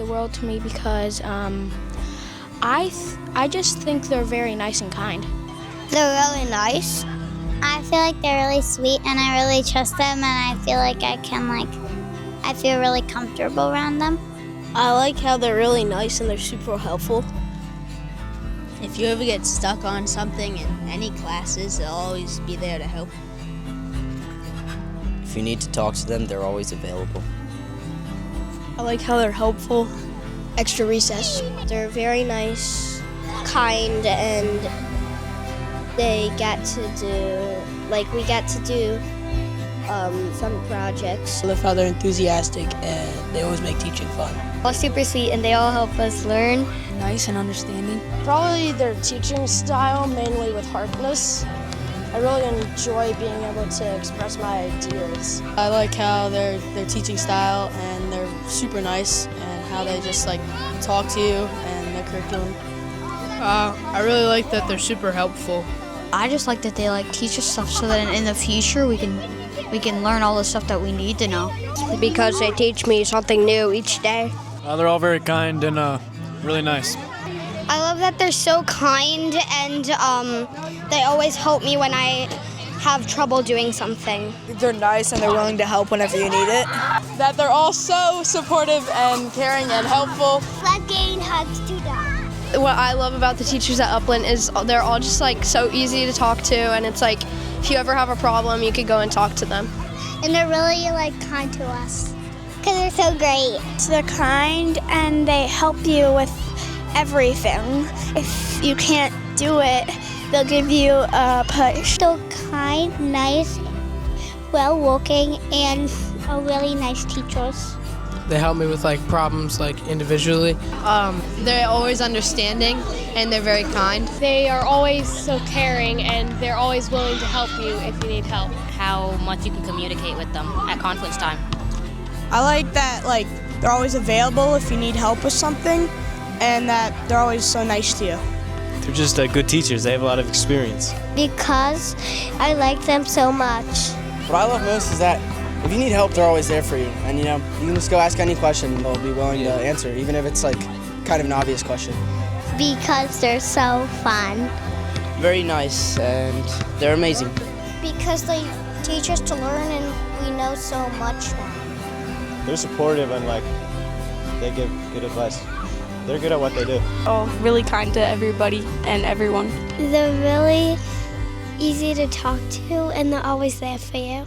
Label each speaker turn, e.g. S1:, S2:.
S1: world to me because I just think they're very nice and kind.
S2: They're really nice. I feel like they're really sweet and I really trust them, and I feel like I feel really comfortable around them.
S3: I like how they're really nice and they're super helpful.
S4: If you ever get stuck on something in any classes, they'll always be there to help.
S5: If you need to talk to them, they're always available.
S3: I like how they're helpful.
S6: Extra recess. They're very nice, kind, and they get to do, we get to do fun projects.
S7: I love how they're enthusiastic and they always make teaching fun.
S2: All super sweet and they all help us learn.
S7: Nice and understanding.
S3: Probably their teaching style, mainly with hardness. I really enjoy being able to express my ideas.
S7: I like how their teaching style and they're super nice and how they just talk to you and their curriculum.
S8: I really like that they're super helpful.
S9: I just like that they teach us stuff so that in the future we can learn all the stuff that we need to know.
S6: Because they teach me something new each day.
S8: They're all very kind and really nice.
S2: I love that they're so kind and they always help me when I have trouble doing something.
S7: They're nice and they're willing to help whenever you need it. That they're all so supportive and caring and helpful.
S2: Love getting hugs to them.
S3: What I love about the teachers at Upland is they're all just so easy to talk to, and it's if you ever have a problem, you could go and talk to them.
S2: And they're really kind to us because they're so great.
S1: They're kind and they help you with everything. If you can't do it, they'll give you a push.
S2: So kind, nice, well-looking, and are really nice teachers.
S7: They help me with problems individually.
S3: They're always understanding and they're very kind.
S1: They are always so caring and they're always willing to help you if you need help.
S4: How much you can communicate with them at conference time.
S7: I like that they're always available if you need help with something and that they're always so nice to you.
S8: They're just good teachers. They have a lot of experience.
S2: Because I like them so much.
S10: What I love most is that if you need help, they're always there for you. And you can just go ask any question and they'll be willing to answer, even if it's kind of an obvious question.
S2: Because they're so fun.
S5: Very nice and they're amazing.
S2: Because they teach us to learn and we know so much more.
S8: They're supportive and they give good advice. They're good at what they do.
S1: Oh, really kind to everybody and everyone.
S2: They're really easy to talk to and they're always there for you.